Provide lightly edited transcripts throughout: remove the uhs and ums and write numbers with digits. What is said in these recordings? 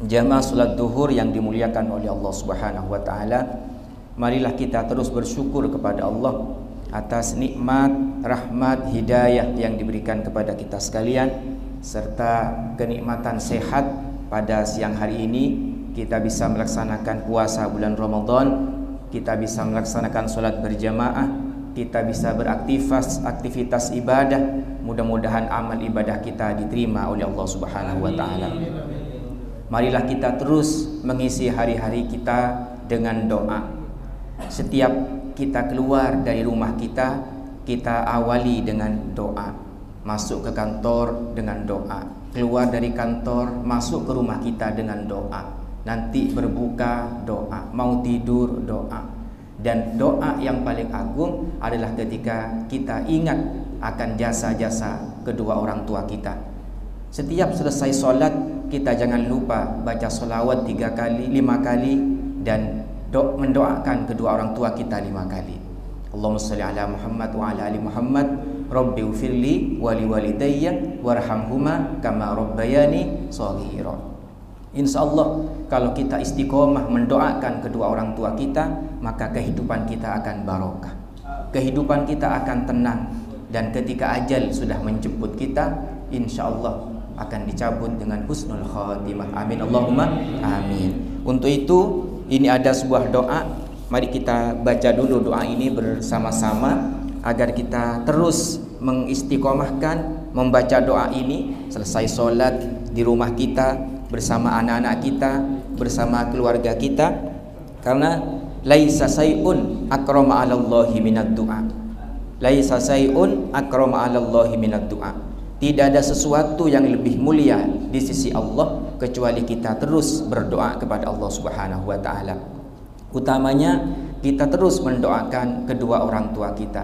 Jamaah salat duhur yang dimuliakan oleh Allah Subhanahu wa taala, marilah kita terus bersyukur kepada Allah atas nikmat, rahmat, hidayah yang diberikan kepada kita sekalian, serta kenikmatan sehat pada siang hari ini. Kita bisa melaksanakan puasa bulan Ramadan, kita bisa melaksanakan salat berjamaah, kita bisa beraktivitas ibadah. Mudah-mudahan amal ibadah kita diterima oleh Allah Subhanahu wa taala. Marilah kita terus mengisi hari-hari kita dengan doa. Setiap kita keluar dari rumah kita, kita awali dengan doa. Masuk ke kantor dengan doa, keluar dari kantor, masuk ke rumah kita dengan doa. Nanti berbuka doa, mau tidur doa. Dan doa yang paling agung adalah ketika kita ingat akan jasa-jasa kedua orang tua kita. Setiap selesai solat, kita jangan lupa baca solawat 3 kali, 5 kali, dan mendoakan kedua orang tua kita 5 kali. Allahumma shalli ala Muhammad wa ala ali Muhammad, Rabbi ufirli wali walidayya warhamhuma kama rabbayani shaghira. Insyaallah kalau kita istiqomah mendoakan kedua orang tua kita, maka kehidupan kita akan barokah, kehidupan kita akan tenang, dan ketika ajal sudah menjemput kita, insyaallah akan dicabut dengan husnul khatimah. Amin Allahumma amin. Untuk itu ini ada sebuah doa. Mari kita baca dulu doa ini bersama-sama agar kita terus mengistiqomahkan membaca doa ini selesai solat di rumah kita, bersama anak-anak kita, bersama keluarga kita. Karena laisa sayun akrama 'alallahi minad du'a. Laisa sayun akrama 'alallahi minad du'a. Tidak ada sesuatu yang lebih mulia di sisi Allah kecuali kita terus berdoa kepada Allah Subhanahu wa taala. Utamanya kita terus mendoakan kedua orang tua kita.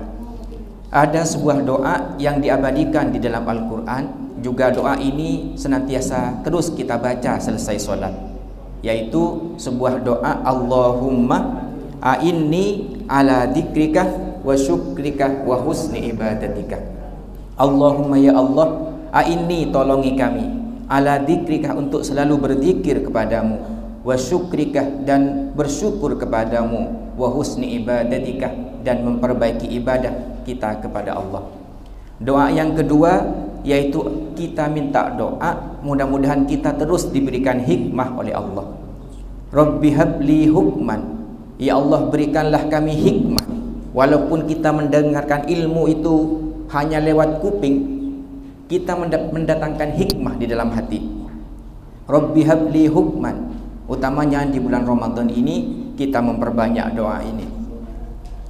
Ada sebuah doa yang diabadikan di dalam Al-Qur'an, juga doa ini senantiasa terus kita baca selesai sholat, yaitu sebuah doa, Allahumma a'inni ala dzikrika wa syukrika wa husni ibadatika. Allahumma ya Allah, a'inni tolongi kami, ala dzikrika untuk selalu berzikir kepadamu, wa syukrika dan bersyukur kepadamu, wa husni ibadatika dan memperbaiki ibadah kita kepada Allah. Doa yang kedua yaitu kita minta doa mudah-mudahan kita terus diberikan hikmah oleh Allah. Rabbi habli hukman, ya Allah berikanlah kami hikmah. Walaupun kita mendengarkan ilmu itu hanya lewat kuping, kita mendatangkan hikmah di dalam hati. Rabbi habli hukman, utamanya di bulan Ramadan ini kita memperbanyak doa ini.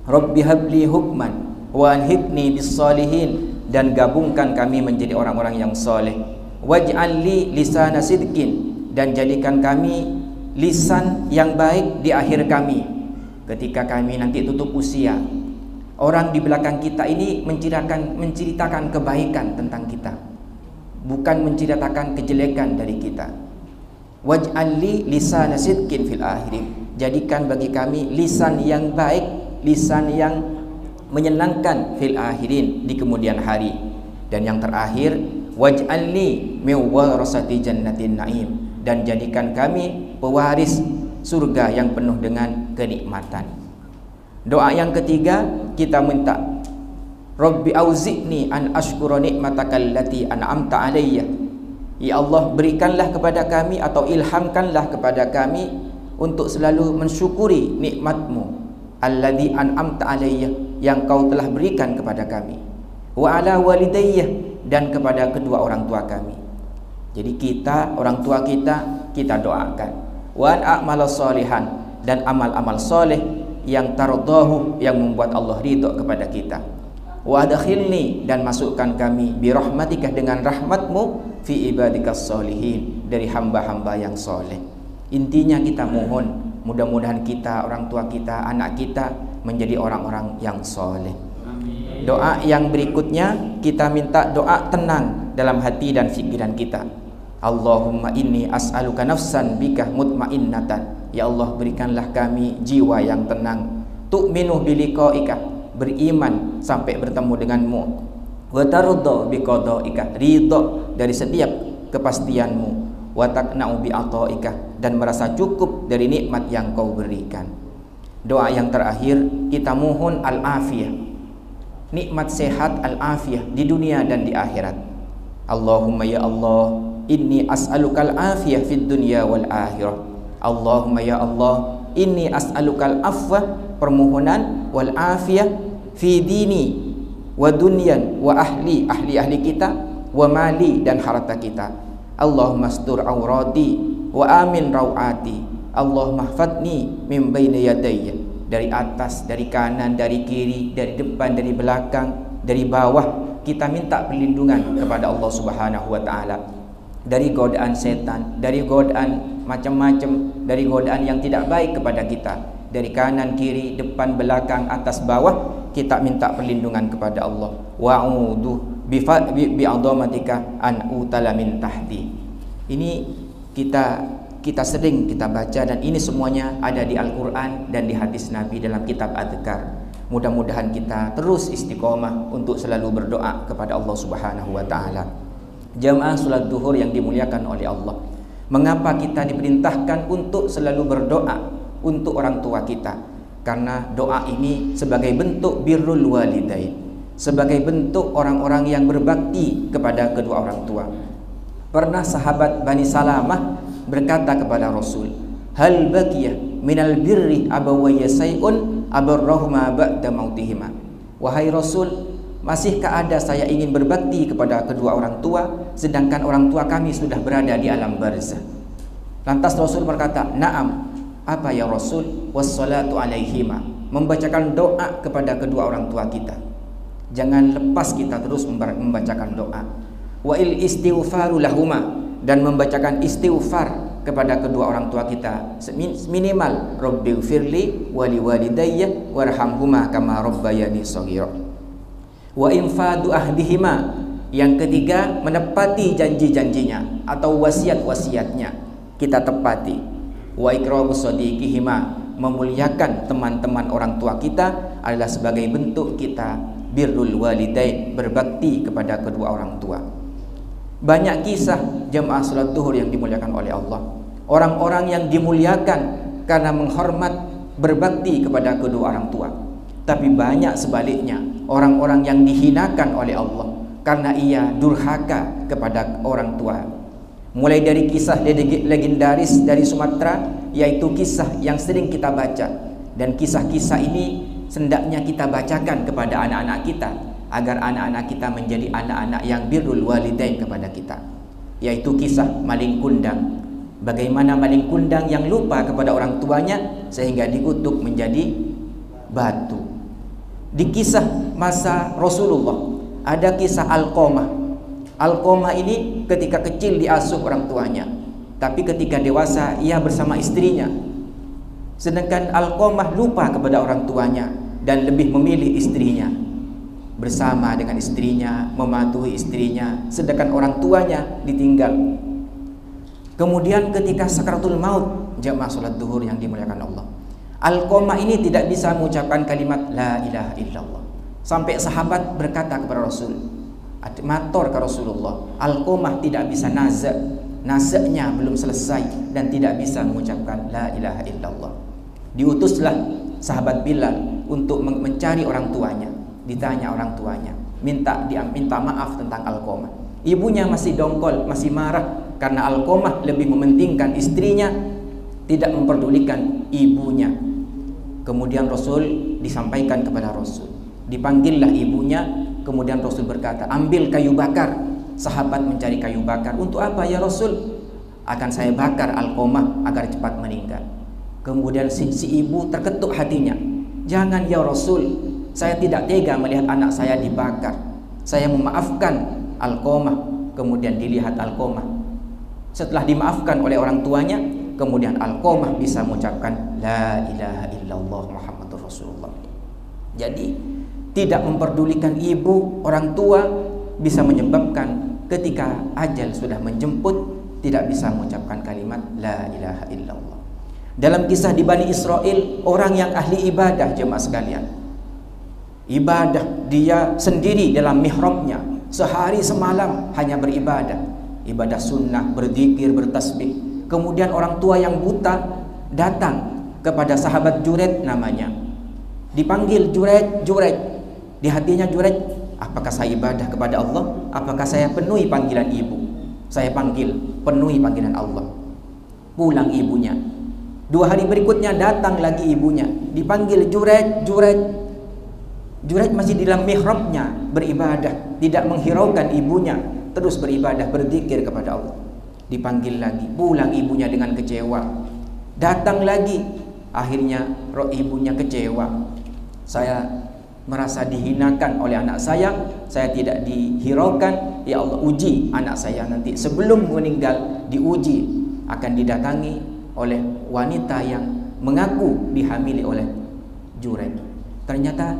Rabbi habli hukman wa alhiqni bis salihin, dan gabungkan kami menjadi orang-orang yang soleh. Waj'al li lisana sidqin, dan jadikan kami lisan yang baik di akhir kami. Ketika kami nanti tutup usia, orang di belakang kita ini menceritakan kebaikan tentang kita, bukan menceritakan kejelekan dari kita. Waj'al li lisana sidqin fil akhirin, jadikan bagi kami lisan yang baik, lisan yang menyenangkan fil akhirin, di kemudian hari. Dan yang terakhir, waj'al li min warasati jannatin naim, dan jadikan kami pewaris surga yang penuh dengan kenikmatan. Doa yang ketiga kita minta, Rabbi auzi'ni an ashkura ni'matakal lati an'amta alayya. Ya Allah berikanlah kepada kami atau ilhamkanlah kepada kami untuk selalu mensyukuri nikmatmu, alladzi an'amta alayya, yang kau telah berikan kepada kami, wa ala walidayya, dan kepada kedua orang tua kami. Jadi kita, orang tua kita doakan, wa a'mal sholihan, dan amal-amal soleh yang tardahu, yang membuat Allah ridho kepada kita. Wa adkhilni, dan masukkan kami bi rahmatika, dengan rahmatmu, fi ibadikas sholihin, dari hamba-hamba yang soleh. Intinya kita mohon mudah-mudahan kita, orang tua kita, anak kita menjadi orang-orang yang soleh. Doa yang berikutnya kita minta doa tenang dalam hati dan pikiran kita. Allahumma inni as'aluka nafsan bika mutmainnatan, ya Allah berikanlah kami jiwa yang tenang, tu'minu biliqaika, beriman sampai bertemu denganmu, wa tarda biqadaika, ridha dari setiap kepastianmu, wa taqna'u bi ata'ika, dan merasa cukup dari nikmat yang kau berikan. Doa yang terakhir, kita mohon al-afiyah, nikmat sehat al-afiyah di dunia dan di akhirat. Allahumma ya Allah, inni as'alukal afiyah fid dunya wal akhirah. Allahumma ya Allah, inni as'alukal afwa, permohonan, wal afiyah fi dini wa dunyan wa ahli kita, wa mali, dan harta kita. Allahumma astur aurati wa amin rawati. Allahumma hfadni min baini yadayya, dari atas, dari kanan, dari kiri, dari depan, dari belakang, dari bawah. Kita minta perlindungan kepada Allah Subhanahu wa taala dari godaan setan, dari godaan macam-macam, dari godaan yang tidak baik kepada kita, dari kanan, kiri, depan, belakang, atas, bawah. Kita minta perlindungan kepada Allah. Wa'udhu bi'adhamatika an utala min tahti. Ini kita sering kita baca, dan ini semuanya ada di Al-Quran dan di hadis Nabi dalam kitab Adzkar. Mudah-mudahan kita terus istiqomah untuk selalu berdoa kepada Allah Subhanahu wa taala. Jamaah salat duhur yang dimuliakan oleh Allah, mengapa kita diperintahkan untuk selalu berdoa untuk orang tua kita? Karena doa ini sebagai bentuk birrul walidain, sebagai bentuk orang-orang yang berbakti kepada kedua orang tua. Pernah sahabat Bani Salamah berkata kepada Rasul, hal baqiyah minal birri abawayya say'un abarrahuma ba'da mautihima. Wahai Rasul, masihkah ada saya ingin berbakti kepada kedua orang tua sedangkan orang tua kami sudah berada di alam barzah? Lantas Rasul berkata, na'am. Apa ya Rasul? Wassalatu alaihima, membacakan doa kepada kedua orang tua kita. Jangan lepas kita terus membacakan doa. Wa il istighfaru lahuma, dan membacakan istighfar kepada kedua orang tua kita minimal rabbighfirli wa liwalidayya warhamhuma kama rabbayani shaghira. Wa infadu ahdihima, yang ketiga menepati janji-janjinya atau wasiat-wasiatnya kita tepati. Wa ikramu shadiqihima, memuliakan teman-teman orang tua kita adalah sebagai bentuk kita birrul walidain, berbakti kepada kedua orang tua. Banyak kisah jamaah salat duhur yang dimuliakan oleh Allah, orang-orang yang dimuliakan karena menghormat, berbakti kepada kedua orang tua. Tapi banyak sebaliknya, orang-orang yang dihinakan oleh Allah karena ia durhaka kepada orang tua. Mulai dari kisah legendaris dari Sumatera, yaitu kisah yang sering kita baca, dan kisah-kisah ini hendaknya kita bacakan kepada anak-anak kita agar anak-anak kita menjadi anak-anak yang birrul walidain kepada kita, yaitu kisah maling kundang. Bagaimana maling kundang yang lupa kepada orang tuanya sehingga dikutuk menjadi batu. Di kisah masa Rasulullah ada kisah Alqamah. Alqamah ini ketika kecil diasuh orang tuanya, tapi ketika dewasa ia bersama istrinya. Sedangkan Alqamah lupa kepada orang tuanya dan lebih memilih istrinya, bersama dengan istrinya, mematuhi istrinya, sedangkan orang tuanya ditinggal. Kemudian ketika sakaratul maut, jamaah salat duhur yang dimuliakan Allah, Alqamah ini tidak bisa mengucapkan kalimat la ilaha illallah. Sampai sahabat berkata kepada Rasul, matur ke Rasulullah, Alqamah tidak bisa nazaknya belum selesai dan tidak bisa mengucapkan la ilaha illallah. Diutuslah sahabat Bilal untuk mencari orang tuanya. Ditanya orang tuanya, minta maaf tentang Alqamah. Ibunya masih dongkol, masih marah karena Alqamah lebih mementingkan istrinya, tidak memperdulikan ibunya. Kemudian Rasul disampaikan kepada Rasul, dipanggillah ibunya. Kemudian Rasul berkata, ambil kayu bakar. Sahabat mencari kayu bakar. Untuk apa ya Rasul? Akan saya bakar Alqamah agar cepat meninggal. Kemudian si ibu terketuk hatinya, jangan ya Rasul, saya tidak tega melihat anak saya dibakar. Saya memaafkan Alqamah. Kemudian dilihat Alqamah. Setelah dimaafkan oleh orang tuanya, kemudian Alqamah bisa mengucapkan la ilaha illallah Muhammadur Rasulullah. Jadi tidak memperdulikan ibu, orang tua bisa menyebabkan ketika ajal sudah menjemput tidak bisa mengucapkan kalimat la ilaha illallah. Dalam kisah di Bani Israel, orang yang ahli ibadah jemaah sekalian, ibadah dia sendiri dalam mihrabnya, sehari semalam hanya beribadah. ibadah sunnah, berzikir, bertasbih. Kemudian orang tua yang buta datang kepada sahabat Jureid namanya. Dipanggil Jureid, Jureid. Di hatinya Jureid, apakah saya ibadah kepada Allah? Apakah saya penuhi panggilan ibu? Saya panggil, penuhi panggilan Allah. Pulang ibunya. 2 hari berikutnya datang lagi ibunya. Dipanggil Jureid, Jureid. Jureid masih di dalam mihrabnya beribadah, tidak menghiraukan ibunya, terus beribadah, berzikir kepada Allah. Dipanggil lagi, pulang ibunya dengan kecewa. Datang lagi, akhirnya ibunya kecewa. Saya merasa dihinakan oleh anak saya tidak dihiraukan. Ya Allah, uji anak saya nanti sebelum meninggal, diuji, akan didatangi oleh wanita yang mengaku dihamili oleh Jureid. Ternyata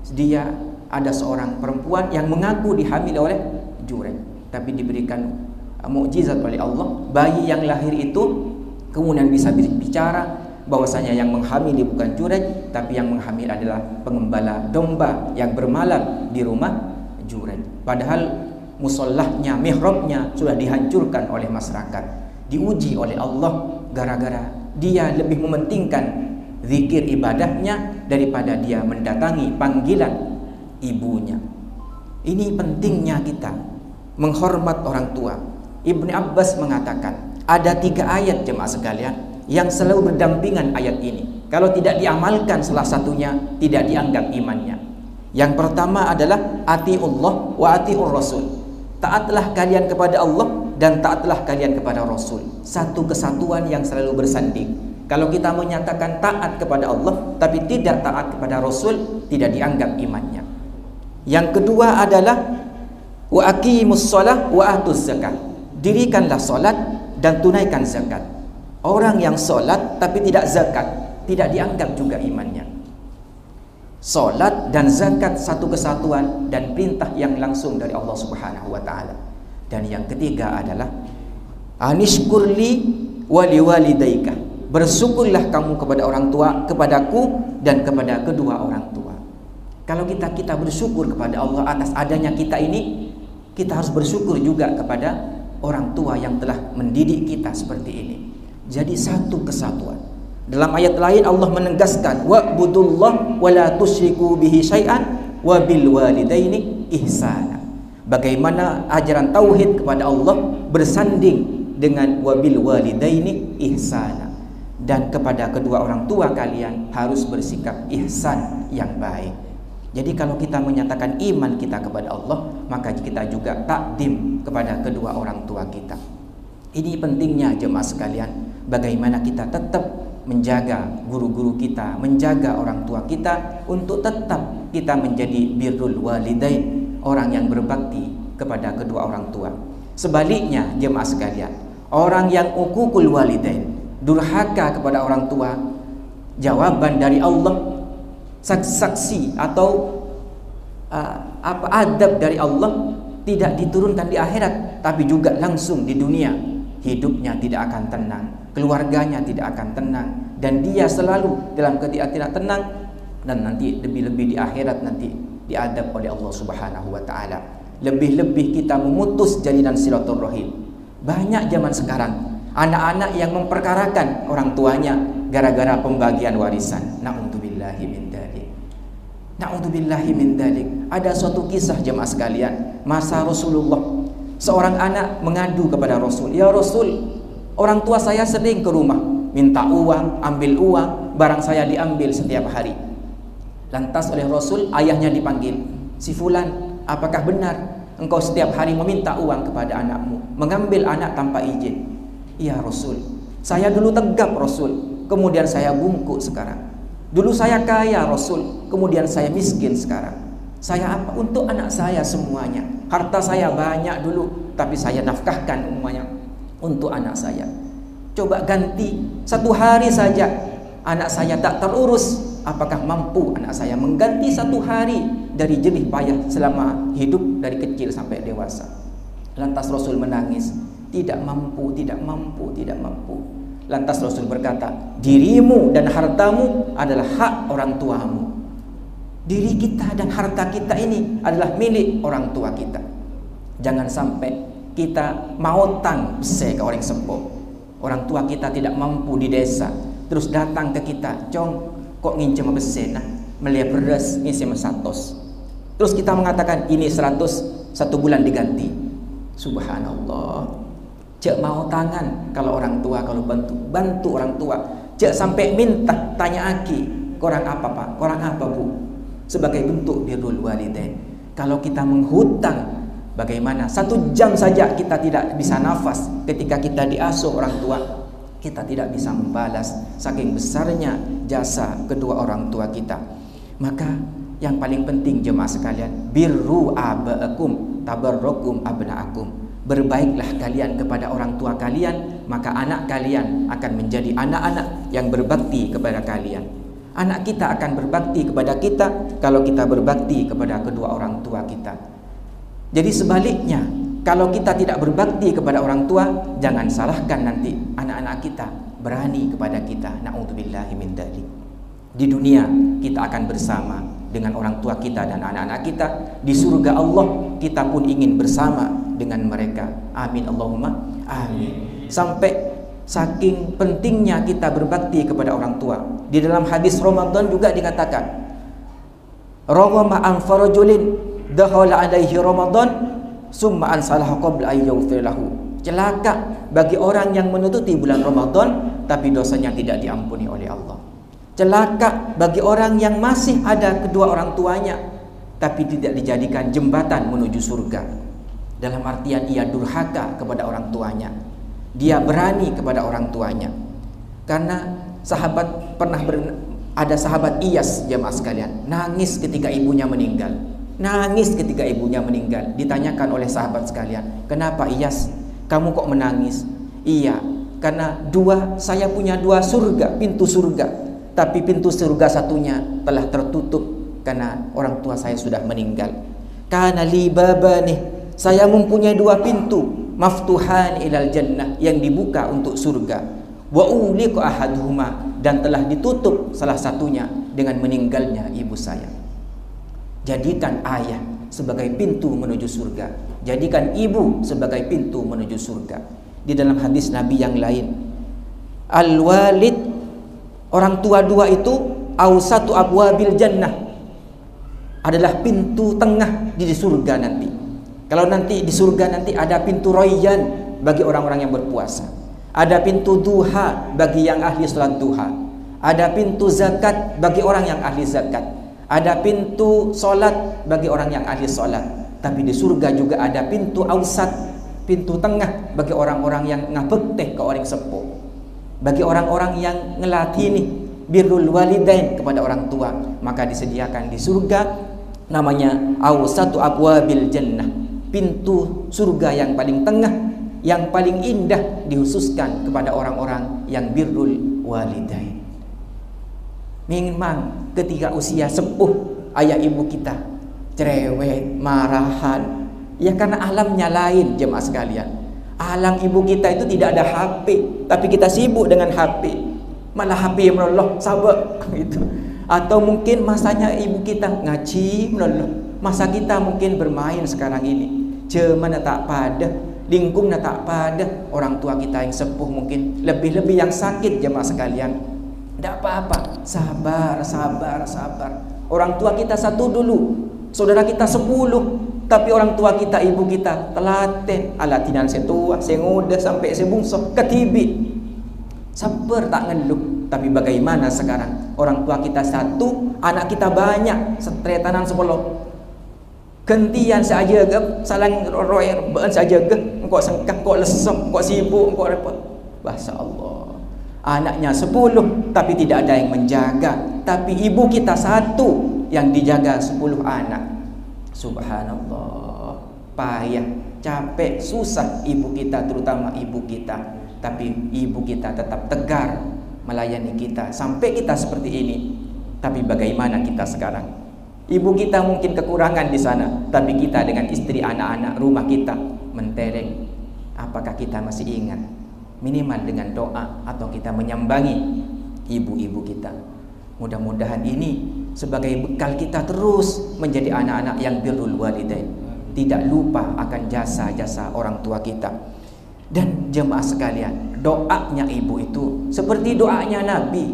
dia ada seorang perempuan yang mengaku dihamili oleh Jureid, tapi diberikan mukjizat oleh Allah. Bayi yang lahir itu kemudian bisa bicara bahwasanya yang menghamili bukan Jureid, tapi yang menghamili adalah pengembala domba yang bermalam di rumah Jureid. Padahal musallahnya, mihrabnya sudah dihancurkan oleh masyarakat. Diuji oleh Allah gara-gara dia lebih mementingkan zikir ibadahnya daripada dia mendatangi panggilan ibunya. Ini pentingnya kita menghormat orang tua. Ibnu Abbas mengatakan ada 3 ayat jemaah sekalian yang selalu berdampingan ayat ini. Kalau tidak diamalkan salah satunya, tidak dianggap imannya. Yang pertama adalah atiullah wa atiur rasul. Taatlah kalian kepada Allah dan taatlah kalian kepada Rasul. Satu kesatuan yang selalu bersanding. Kalau kita menyatakan taat kepada Allah tapi tidak taat kepada Rasul, tidak dianggap imannya. Yang kedua adalah wa aqimus shalah wa atuz zakat. Dirikanlah salat dan tunaikan zakat. Orang yang salat tapi tidak zakat, tidak dianggap juga imannya. Salat dan zakat satu kesatuan dan perintah yang langsung dari Allah Subhanahu wa taala. Dan yang ketiga adalah anishkurli wa liwalidaika. Bersyukurlah kamu kepada orang tua, kepadaku dan kepada kedua orang tua. Kalau kita bersyukur kepada Allah atas adanya kita ini, kita harus bersyukur juga kepada orang tua yang telah mendidik kita seperti ini. Jadi satu kesatuan. Dalam ayat lain Allah menegaskan wa'budullah wa la tusyriku bihi syai'an wa bil walidaini ihsana. Bagaimana ajaran tauhid kepada Allah bersanding dengan wa bil walidaini ihsana. Dan kepada kedua orang tua kalian harus bersikap ihsan yang baik. Jadi kalau kita menyatakan iman kita kepada Allah, maka kita juga takdim kepada kedua orang tua kita. Ini pentingnya jemaah sekalian, bagaimana kita tetap menjaga guru-guru kita, menjaga orang tua kita, untuk tetap kita menjadi birrul walidain, orang yang berbakti kepada kedua orang tua. Sebaliknya jemaah sekalian, orang yang uququl walidain, durhaka kepada orang tua, jawaban dari Allah, saksi atau adab dari Allah tidak diturunkan di akhirat, tapi juga langsung di dunia. Hidupnya tidak akan tenang, keluarganya tidak akan tenang, dan dia selalu dalam keadaan tidak tenang, dan nanti lebih-lebih di akhirat nanti diadab oleh Allah Subhanahu wa taala. Lebih-lebih kita memutus jalinan silaturahim. Banyak zaman sekarang anak-anak yang memperkarakan orang tuanya gara-gara pembagian warisan. Na'udzubillahi min dzalik. Na'udzubillahi min dzalik. Ada suatu kisah jemaah sekalian, masa Rasulullah, seorang anak mengadu kepada Rasul, "Ya Rasul, orang tua saya sering ke rumah minta uang, ambil uang, barang saya diambil setiap hari." Lantas oleh Rasul ayahnya dipanggil, "Si fulan, apakah benar engkau setiap hari meminta uang kepada anakmu, mengambil anak tanpa izin?" "Iya Rasul, saya dulu tegap Rasul, kemudian saya bungkuk sekarang. Dulu saya kaya Rasul, kemudian saya miskin sekarang. Saya apa? Untuk anak saya semuanya. Harta saya banyak dulu, tapi saya nafkahkan semuanya untuk anak saya. Coba ganti satu hari saja anak saya tak terurus, apakah mampu anak saya mengganti satu hari dari jerih payah selama hidup dari kecil sampai dewasa?" Lantas Rasul menangis, "Tidak mampu, tidak mampu, tidak mampu." Lantas Rasul berkata, "Dirimu dan hartamu adalah hak orang tuamu." Diri kita dan harta kita ini adalah milik orang tua kita. Jangan sampai kita mautang besar ke orang sepuh. Orang tua kita tidak mampu di desa, terus datang ke kita, "Cong, kok ngincem besar nah, melihat beras ngisi 100." Terus kita mengatakan, "Ini 100, 1 bulan diganti." Subhanallah. Cek mau tangan kalau orang tua, kalau bantu orang tua. Cek sampai minta, tanya aki, "Korang apa Pak? Korang apa Bu?" Sebagai bentuk birrul walidain. Kalau kita menghutang, bagaimana? 1 jam saja kita tidak bisa nafas ketika kita diasuh orang tua, kita tidak bisa membalas saking besarnya jasa kedua orang tua kita. Maka yang paling penting jemaah sekalian, birru aba'akum tabarrukum abna'akum. Berbaiklah kalian kepada orang tua kalian, maka anak kalian akan menjadi anak-anak yang berbakti kepada kalian. Anak kita akan berbakti kepada kita kalau kita berbakti kepada kedua orang tua kita. Jadi sebaliknya, kalau kita tidak berbakti kepada orang tua, jangan salahkan nanti anak-anak kita berani kepada kita. Na'udzubillahi min dzalik. Di dunia kita akan bersama dengan orang tua kita dan anak-anak kita. Di surga Allah kita pun ingin bersama dengan mereka. Amin Allahumma amin. Sampai saking pentingnya kita berbakti kepada orang tua. Di dalam hadis Ramadan juga dikatakan, "Rawama an farajulin dakhala alaihi Ramadan summa an salah qabla ay yaghfir lahu." Celaka bagi orang yang menutupi bulan Ramadan tapi dosanya tidak diampuni oleh Allah. Celaka bagi orang yang masih ada kedua orang tuanya tapi tidak dijadikan jembatan menuju surga. Dalam artian ia durhaka kepada orang tuanya. Dia berani kepada orang tuanya. Karena ada sahabat Iyas, jemaah sekalian, nangis ketika ibunya meninggal. Nangis ketika ibunya meninggal. Ditanyakan oleh sahabat sekalian, "Kenapa Iyas? Kamu kok menangis?" "Iya, karena saya punya 2 surga, pintu surga. Tapi pintu surga satunya telah tertutup karena orang tua saya sudah meninggal. Kana li babani, saya mempunyai 2 pintu, maftuhan ilal jannah, yang dibuka untuk surga. Wa uliqa ahaduhuma, dan telah ditutup salah satunya dengan meninggalnya ibu saya." Jadikan ayah sebagai pintu menuju surga. Jadikan ibu sebagai pintu menuju surga. Di dalam hadis Nabi yang lain, al-walid, orang tua 2 itu, awsatu abwabil jannah, adalah pintu tengah di surga nanti. Kalau nanti di surga nanti ada pintu Rayyan bagi orang-orang yang berpuasa. Ada pintu duha bagi yang ahli salat duha. Ada pintu zakat bagi orang yang ahli zakat. Ada pintu solat bagi orang yang ahli solat. Tapi di surga juga ada pintu ausat, pintu tengah bagi orang-orang yang ngabekti ke orang sepuh. Bagi orang-orang yang ngelatih birrul walidain kepada orang tua, maka disediakan di surga namanya awsatu abwabil jannah, pintu surga yang paling tengah, yang paling indah, dikhususkan kepada orang-orang yang birrul walidain. Memang ketika usia sepuh ayah ibu kita cerewet, marahan, ya karena alamnya lain, jemaah sekalian. Alam ibu kita itu tidak ada HP, tapi kita sibuk dengan HP. Malah HP menoloh sabar gitu. Atau mungkin masanya ibu kita ngaji menoloh. Masa kita mungkin bermain sekarang ini. Cuman tak pada, lingkung tak pada. Orang tua kita yang sepuh mungkin lebih-lebih yang sakit, jemaah sekalian. Tidak apa-apa, sabar, sabar, sabar. Orang tua kita 1 dulu, saudara kita 10, tapi orang tua kita, ibu kita telaten, alatinan setua, sengoda sampai sebungso, ketibi. Sabar tak ngeluh. Tapi bagaimana sekarang? Orang tua kita 1, anak kita banyak, setretanan 10. Gentian saja ke, saling royer, beun saja ke, engkau sengkak, engkau lesok, engkau sibuk, engkau repot. Bahasa Allah. Anaknya 10, tapi tidak ada yang menjaga. Tapi ibu kita 1 yang dijaga 10 anak. Subhanallah. Payah, capek, susah ibu kita, terutama ibu kita. Tapi ibu kita tetap tegar melayani kita sampai kita seperti ini. Tapi bagaimana kita sekarang? Ibu kita mungkin kekurangan di sana, tapi kita dengan istri, anak-anak, rumah kita mentereng. Apakah kita masih ingat? Minimal dengan doa, atau kita menyambangi ibu-ibu kita. Mudah-mudahan ini sebagai bekal kita terus menjadi anak-anak yang birrul walidain. tidak lupa akan jasa-jasa orang tua kita. Dan jemaah sekalian, doanya ibu itu seperti doanya Nabi.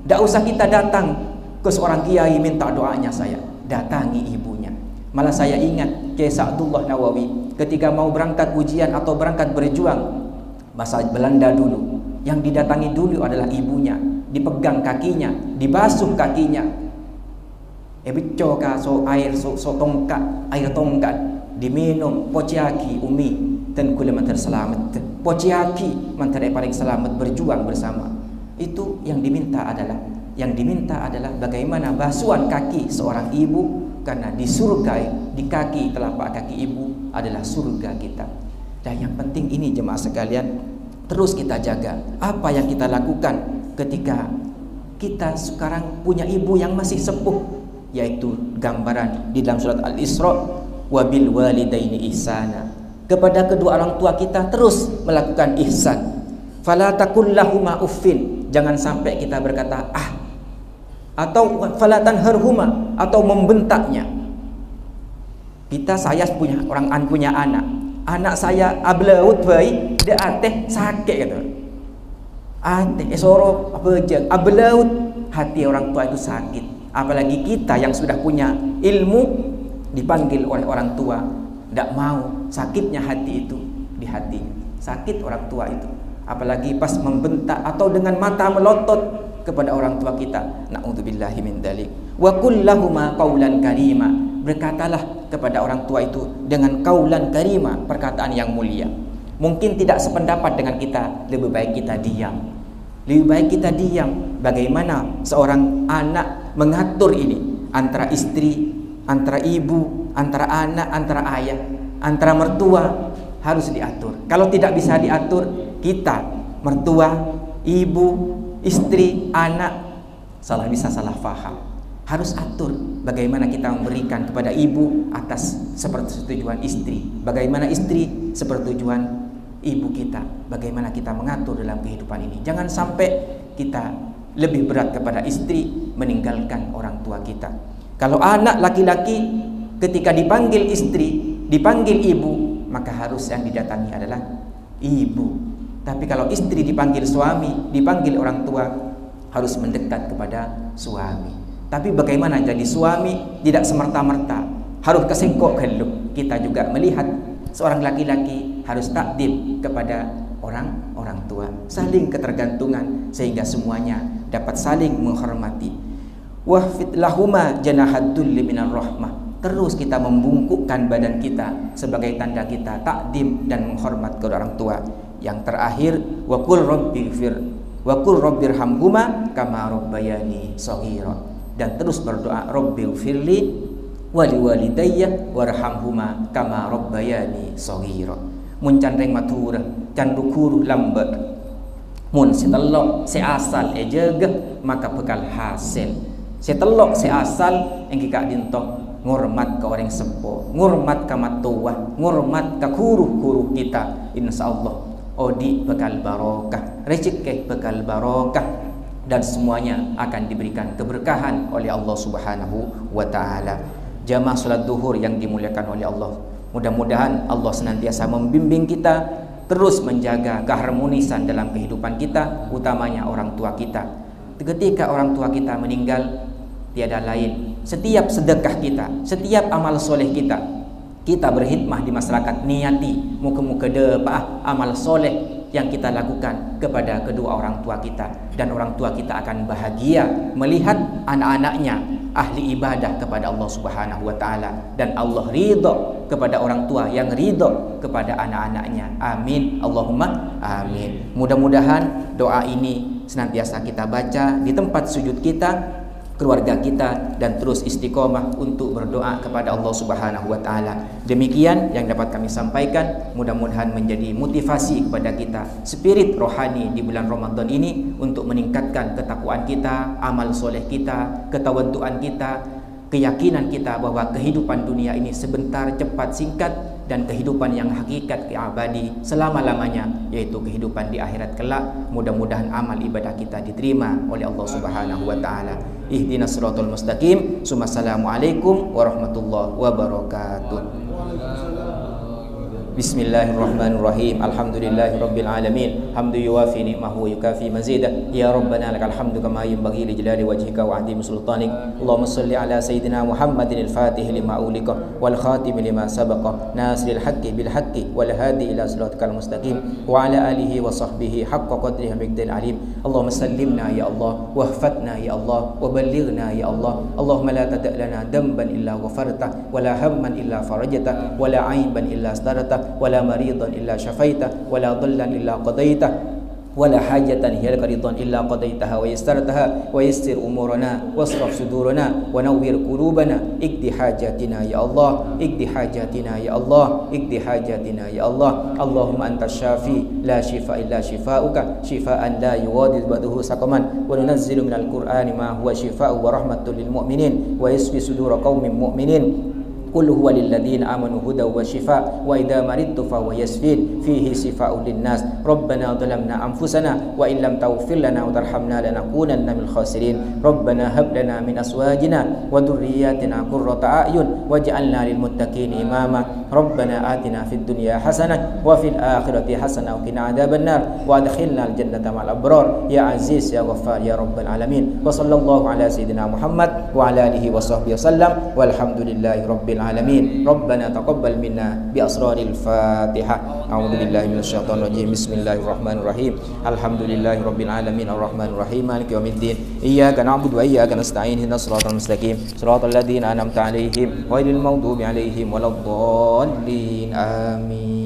Tidak usah kita datang ke seorang kiai minta doanya, saya datangi ibunya. Malah saya ingat Kiai Sa'dullah Nawawi ketika mau berangkat ujian atau berangkat berjuang masa Belanda dulu, yang didatangi dulu adalah ibunya, dipegang kakinya, dibasuh kakinya. Bico ka so air tongkat, air tongkat diminum, pociaki umi dan kula mantar selamat, pociaki mantar paling selamat, berjuang bersama. Itu yang diminta adalah bagaimana basuhan kaki seorang ibu, karena di surga, di kaki telapak kaki ibu adalah surga kita. Dan yang penting ini jemaah sekalian, terus kita jaga apa yang kita lakukan ketika kita sekarang punya ibu yang masih sepuh, yaitu gambaran di dalam surat Al-Isra, wabil walidaini ihsana, kepada kedua orang tua kita terus melakukan ihsan. Fala taqul lahuma uffin, jangan sampai kita berkata atau fala tanharhuma, atau membentaknya. Saya punya anak saya ablaut bayi de ateh sakit gitu. Ateh soro apa aja ablaut, hati orang tua itu sakit. Apalagi kita yang sudah punya ilmu dipanggil oleh orang tua, tidak mau, sakitnya hati itu di hatinya. Sakit orang tua itu. Apalagi pas membentak atau dengan mata melotot kepada orang tua kita. Na'udzubillahi min dzalik. Wa qul lahuma qaulan karima, berkatalah kepada orang tua itu dengan qaulan karima, perkataan yang mulia. Mungkin tidak sependapat dengan kita, lebih baik kita diam. Lebih baik kita diam. Bagaimana seorang anak mengatur ini antara istri, antara ibu, antara anak, antara ayah, antara mertua, harus diatur. Kalau tidak bisa diatur, kita mertua, ibu, istri, anak bisa salah faham. Harus atur bagaimana kita memberikan kepada ibu atas sepersetujuan istri, bagaimana istri sepersetujuan ibu kita, bagaimana kita mengatur dalam kehidupan ini. Jangan sampai kita lebih berat kepada istri meninggalkan orang tua kita. Kalau anak laki-laki ketika dipanggil istri, dipanggil ibu, maka harus yang didatangi adalah ibu. Tapi kalau istri dipanggil suami, dipanggil orang tua, harus mendekat kepada suami. Tapi bagaimana jadi suami tidak semerta-merta harus kesengkok geluk. Kita juga melihat seorang laki-laki harus takdim kepada orang tua, saling ketergantungan sehingga semuanya dapat saling menghormati. Wahfid lahuma janahad dzulli minar rahmah. Terus kita membungkukkan badan kita sebagai tanda kita takdim dan menghormat kepada orang tua. Yang terakhir, wa qul rabbirhamhuma kama rabbayani shaghira, dan terus berdoa rabbighfirli wa liwalidayya warhamhuma kama rabbayani shaghira. Mun candreng matura candukuru lambat, mun setelok seasal ejegeh maka bekal hasil. Setelok seasal engki kak dintok ngurmat ke orang sepo, ngurmat ke matuah, ngurmat ke kuruh kita, insyaallah odi bekal barokah, rezeki bekal barokah, dan semuanya akan diberikan keberkahan oleh Allah Subhanahu wa taala. Jamaah salat duhur yang dimuliakan oleh Allah, mudah-mudahan Allah senantiasa membimbing kita terus menjaga keharmonisan dalam kehidupan kita, utamanya orang tua kita. Ketika orang tua kita meninggal, tiada lain, setiap sedekah kita, setiap amal soleh kita berkhidmah di masyarakat, niati muka-muka amal soleh yang kita lakukan kepada kedua orang tua kita, dan orang tua kita akan bahagia melihat anak-anaknya ahli ibadah kepada Allah Subhanahu wa taala, dan Allah ridho kepada orang tua yang ridho kepada anak-anaknya. Amin, Allahumma amin. Mudah-mudahan doa ini senantiasa kita baca di tempat sujud kita, keluarga kita, dan terus istiqomah untuk berdoa kepada Allah Subhanahu wa taala. Demikian yang dapat kami sampaikan, mudah-mudahan menjadi motivasi kepada kita, spirit rohani di bulan Ramadan ini untuk meningkatkan ketakwaan kita, amal soleh kita, ketawaduan kita, keyakinan kita bahwa kehidupan dunia ini sebentar, cepat, singkat, dan kehidupan yang hakikat abadi selama-lamanya, yaitu kehidupan di akhirat kelak. Mudah-mudahan amal ibadah kita diterima oleh Allah Subhanahu wa taala. Ihdinas siratal mustaqim. Assalamualaikum warahmatullahi wabarakatuh. Bismillahirrahmanirrahim. Alhamdulillahirabbil alamin. Hamdu yuwafi ni'mahu wa yukafi mazida. Ya Rabbana lakal hamdu kama yanbaghi li jalali wajhika wa 'azimi sultanik. Allahumma shalli ala sayyidina Muhammadin al-fatih lima ulika wal khatim lima sabaqa nasril haqqi bil haqqi wal hadi ila siratikal mustaqim wa ala alihi wa sahbihi haqqa qadrihi miqdar alim. Allahumma sallimna ya Allah wahfatna ya Allah wa ballighna ya Allah. Allahumma la tada' lana damban illa ghafarta wala hamman illa farajta wala 'aiban illa astarta wala maridan illa syafaita wala dhallan illa qadaita wala hajatan hiya qaridan illa qadaitaha wa yassartaha wa yassir umurana wasraf sudurana wa nawwir qulubana ikdi hajatina ya Allah ikdi hajatina ya Allah ikdi hajatina ya Allah. Allahumma antas syafi la shifa illa shifauka shifaan la yughadiru ba'dahu saqaman wa nunazzilu minal qur'ani ma huwa shifaa'un wa rahmatun lil mu'minin wa yashfi sudura qaumin mu'minin. Qul huwa lil ladzina amanu hudaw wa shifaa wa idza maridtu fa huwa yashfin fihi shifaa'un linnas. Rabbana dhalamna anfusana wa in lam taghfir lana wa tarhamna lanakunanna minal khasirin. Rabbana hab lana min azwajina wa dhurriyyatina qurrata a'yun waj'alna lil muttaqina imama. Rabbana atina fid dunya hasanah wa fil akhirati hasanah wa qina adzabannar wa adkhilna al jannata ma'al abrar ya aziz ya ghaffar ya rabbal alamin. Wa sallallahu ala sayyidina Muhammad wa ala alihi wa sahbihi wasallam walhamdulillahi rabbil alamin. Rabbana taqabbal minna bi asraril Fatihah. A'udzu billahi minasyaitonir rajim. Bismillahirrahmanirrahim. Alhamdulillahirabbil alamin arrahmanir rahim maliki yaumiddin. Iyyaka na'budu wa iyyaka nasta'in. Ihdinas siratal mustaqim. Siratal ladzina an'amta 'alaihim ghairil maghdubi 'alaihim waladdallin. Amin.